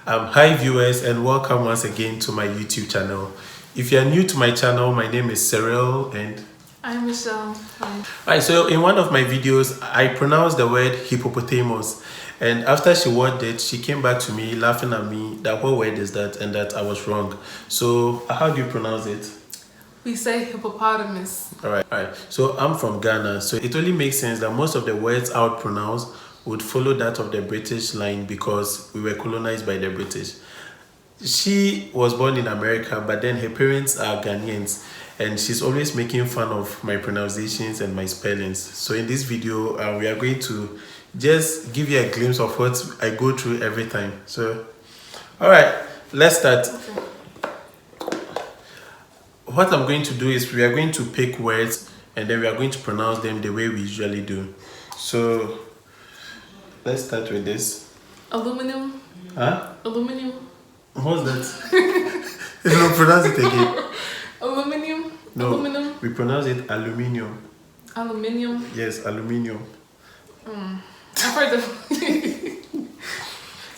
Hi viewers, and welcome once again to my YouTube channel. If you are new to my channel, my name is Cyril and I'm Michelle. Hi. Alright, so in one of my videos, I pronounced the word hippopotamus, and after she watched it, she came back to me laughing at me that what word is that and that I was wrong. So how do you pronounce it? We say hippopotamus. Alright. So I'm from Ghana, so it only makes sense that most of the words I would pronounce would follow that of the British line because we were colonized by the British. She was born in America, but then her parents are Ghanaians, and she's always making fun of my pronunciations and my spellings. So in this video, we are going to just give you a glimpse of what I go through every time. So, alright, let's start. Okay. What I'm going to do is we are going to pick words and then we are going to pronounce them the way we usually do. So let's start with this. Aluminum. Huh? Aluminum. What's that? No, pronounce it again. Aluminum. No, Aluminum. we pronounce it aluminium. Aluminium. Yes, aluminium. I've heard that.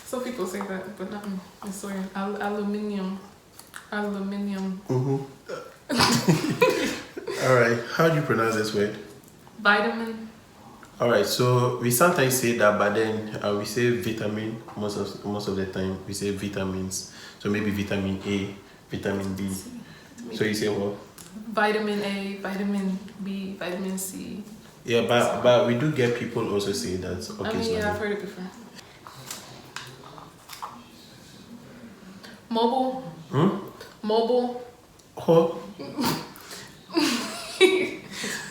Some people say that, but not me. I swear. Aluminium. Aluminium. Alright, how do you pronounce this word? Vitamin. Alright, so we sometimes say that, but then we say vitamin most of the time. We say vitamins. So maybe vitamin A, vitamin B. So you say what? Vitamin A, vitamin B, vitamin C. Yeah, but we do get people also say that. Okay, Yeah, I've heard it before. Mobile. Mobile. Oh,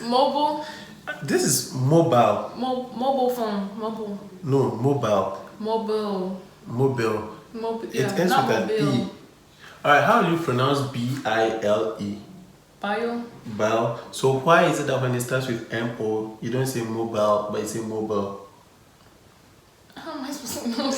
Mobile. this is mobile. Mobile phone. Mobile. No, mobile. Mobile. Mobile. Mobile. It Yeah, ends not with an E. mobile. Alright, how do you pronounce B-I-L-E? Bio. Bile. So why is it that when it starts with M-O, you don't say mobile, but you say mobile? How am I supposed to know?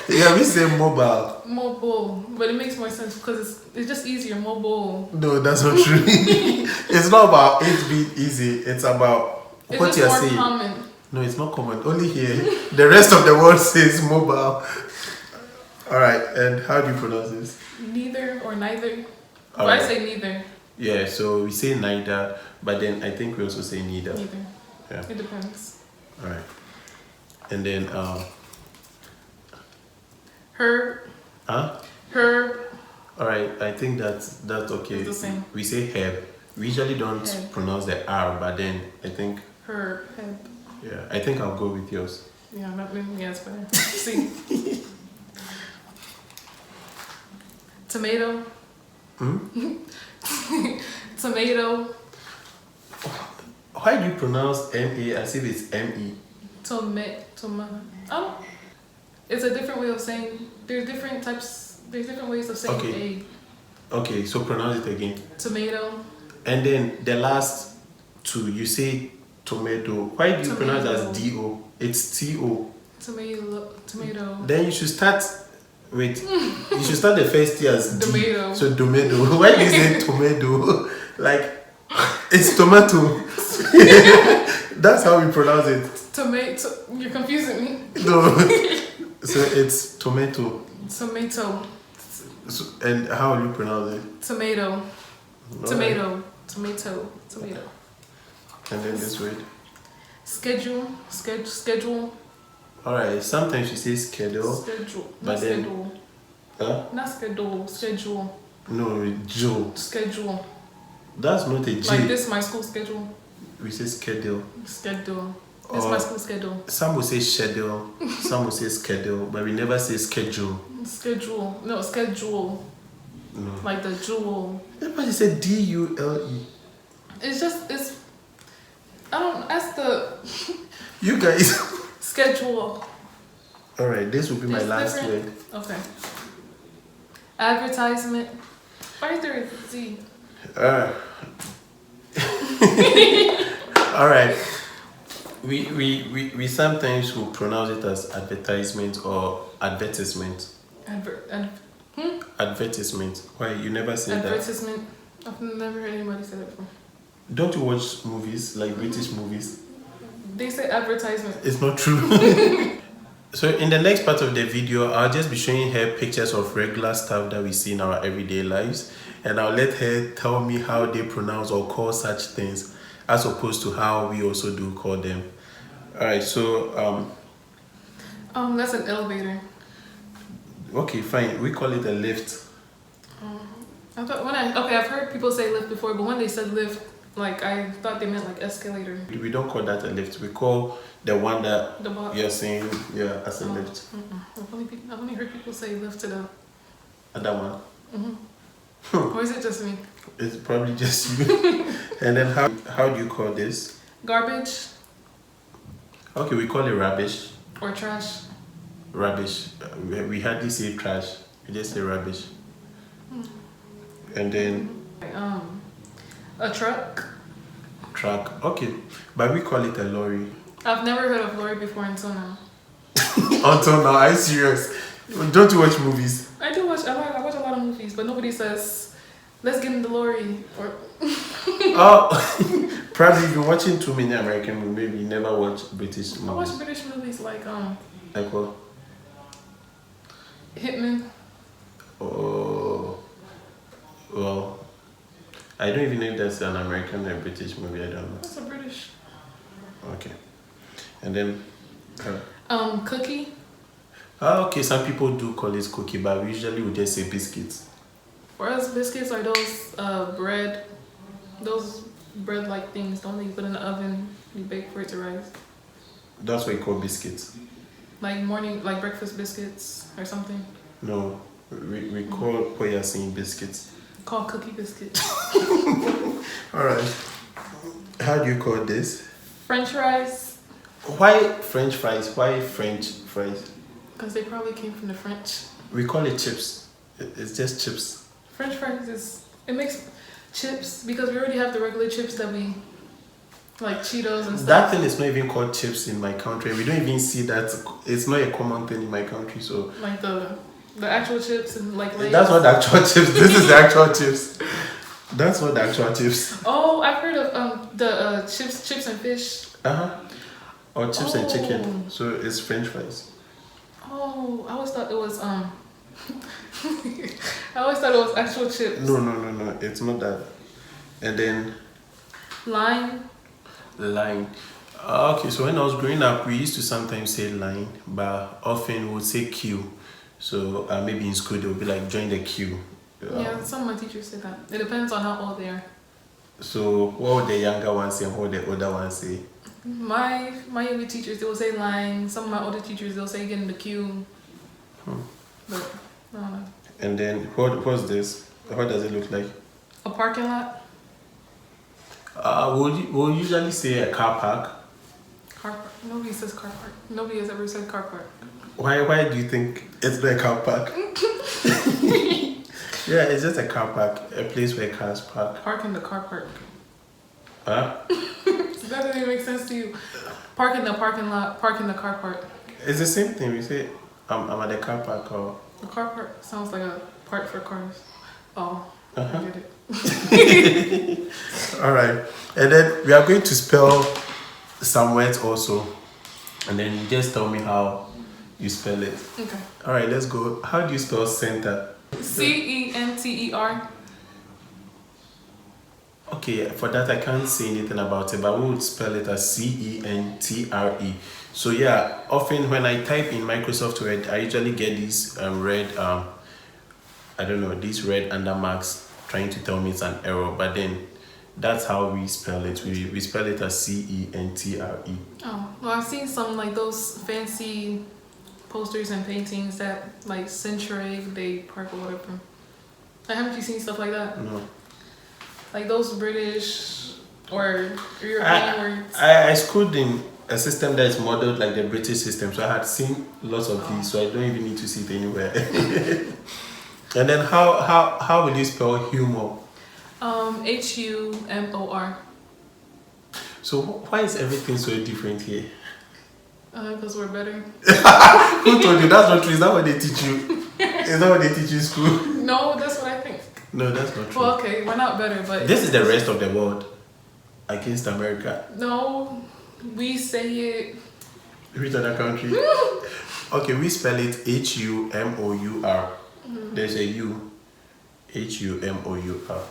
Yeah, we say mobile. Mobile. But it makes more sense because it's just easier. Mobile. No, that's not true. It's not about it being easy. It's about It's what just you're more saying. common. No, it's not common. Only here. The rest of the world says mobile. Alright, and how do you pronounce this? Neither or neither. But Alright. I say neither. Yeah, so we say neither, but then I think we also say neither. Neither. Yeah. It depends. Alright. And then Herb. huh? Herb. Alright, I think that's okay. It's the same. We say herb. We usually don't Herb. pronounce the R, but then I think Herb. Herb. yeah, I think I'll go with yours. Yeah, it's better. See. Tomato. Tomato. Why do you pronounce M-A as if it's M-E? It's a different way of saying. There's different ways of saying Okay. Okay, so pronounce it again. Tomato. And then the last two, you say tomato. Why do you pronounce it as D-O? It's T-O. Tomato. Then you should start with, you should start the first T as D. Tomato. So tomato. Why do you say tomato? Like, it's tomato. That's how we pronounce it. Tomato. You're confusing me. No. So it's tomato. Tomato. So, and how will you pronounce it? Tomato. Alright. Tomato. Tomato. Tomato. And then this word. Schedule. Schedule. Alright, sometimes you say schedule. Schedule. But Not then- schedule. Huh? Not schedule. Schedule. No, Joe. Schedule. That's not a J. Like this, my school schedule. We say schedule. Schedule. It's Or my school schedule. some will say schedule, some will say schedule, but we never say schedule. Schedule. No, schedule. No. Like the jewel. Everybody say D-U-L-E. It's. I don't. That's the You guys. schedule. Alright, this will be my It's last different. word. Okay. Advertisement. Why is there a Z? Alright. We sometimes will pronounce it as advertisement or advertisement. Advertisement. Why you never say that? Advertisement. I've never heard anybody say that before. Don't you watch movies like British movies? They say advertisement. It's not true. So in the next part of the video, I'll just be showing her pictures of regular stuff that we see in our everyday lives, and I'll let her tell me how they pronounce or call such things, as opposed to how we also do call them. All right. So That's an elevator. okay, fine. We call it a lift. I thought I've heard people say lift before, but when they said lift, like I thought they meant like escalator. We don't call that a lift. We call the one that The box. you're saying, as a lift. I've only heard people say lift to the. That one. Or is it just me? It's probably just you. And then how do you call this? Garbage Okay, we call it rubbish. or trash. Rubbish. We hardly say trash. We just say rubbish. And then A truck. truck. Okay, but we call it a lorry. I've never heard of lorry before until now. Until now, are you serious? Don't you watch movies? I do watch. I watch a lot of movies, but nobody says, "Let's get in the lorry." Or Oh, probably you've been watching too many American movies. Maybe you never watch British movies. I watch British movies like Like what? Hitman. Oh, well, I don't even know if that's an American or British movie. I don't know. That's a British. Okay, and then. Cookie. Okay, some people do call it cookie, but we usually would just say biscuits. Whereas biscuits are those bread, those bread-like things. Don't they put in the oven? You bake for it to rise. That's what you call biscuits. Like morning, like breakfast biscuits or something. No, we call poyasin biscuits. Called cookie biscuits. All right. How do you call this? French fries. Why French fries? Why French fries? Because they probably came from the French. We call it chips. It's just chips. French fries it makes chips because we already have the regular chips that we like Cheetos and stuff. That thing is not even called chips in my country. We don't even see that. It's not a common thing in my country. So like the actual chips and like Lay's. that's not the actual chips. This is the actual chips. That's not the actual chips. Oh, I've heard of the chips and fish. Or chips and chicken. So it's French fries. Oh, I always thought it was I always thought it was actual chips. No. It's not that. And then Lime. line. Okay, so when I was growing up, we used to sometimes say line, but often we would say queue. So maybe in school they would be like, join the queue. Yeah, some of my teachers say that. It depends on how old they are. So what would the younger ones say and what would the older ones say? My younger teachers, they will say line. Some of my older teachers, they'll say get in the queue. But I don't know. And then what's this? What does it look like? A parking lot. We'll usually say a car park. Car park. Nobody says car park. Nobody has ever said car park. Why do you think it's not a car park? Yeah, it's just a car park, a place where cars park. Park in the car park. Huh? That doesn't even make sense to you. Park in the parking lot. Park in the car park. It's the same thing. We say I'm at the car park or. The car park sounds like a park for cars. Oh, I get it. All right, and then we are going to spell some words also, and then you just tell me how you spell it. Okay. All right, let's go. How do you spell center? CENTER. Okay, for that I can't say anything about it, but we would spell it as CENTRE. So yeah, often when I type in Microsoft Word, I usually get these red, these red undermarks trying to tell me it's an error, but then that's how we spell it. We spell it as CENTRE. Oh, well, I've seen some like those fancy posters and paintings that like Century Day Park or whatever. Like, haven't you seen stuff like that? No. Like those British or European words. I schooled in a system that is modeled like the British system, so I had seen lots of these, so I don't even need to see it anywhere. And then how will you spell humor? HUMOR. So why is everything so different here? Because we're better. Who told you? That's not true. Is that what they teach you? Is that what they teach you in school? No, that's what I think. No, that's not true. Well, okay, we're not better, but This is the rest of the world against America. no, we say it. Which other country? Okay, we spell it Humour. There's a U. Humour.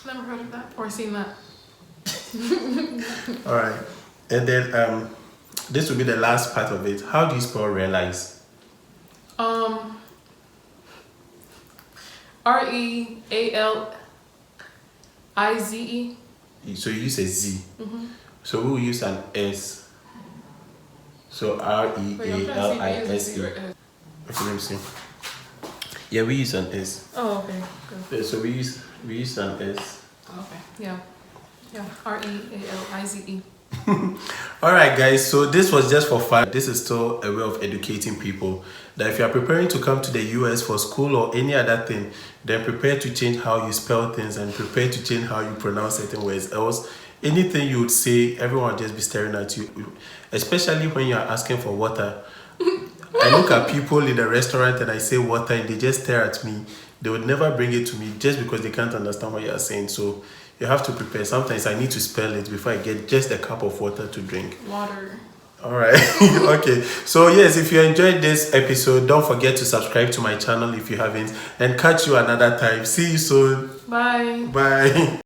Never heard of that or seen that. All right, and then this will be the last part of it. How do you spell realize? REALIZE. So you use a Z. So we will use an S. So REALISE. Okay, let me see. Yeah, we use an S. Oh, okay. Good. Yeah, so we use an S. Okay. Yeah. REALIZE. All right, guys. So this was just for fun. This is still a way of educating people that if you are preparing to come to the US for school or any other thing, then prepare to change how you spell things and prepare to change how you pronounce certain words. Else, anything you would say, everyone will just be staring at you. Especially when you are asking for water. I look at people in the restaurant and I say water and they just stare at me. They would never bring it to me just because they can't understand what you are saying. So you have to prepare. Sometimes I need to spell it before I get just a cup of water to drink. Water. All right. Okay. So yes, if you enjoyed this episode, don't forget to subscribe to my channel if you haven't, and catch you another time. See you soon. Bye. Bye.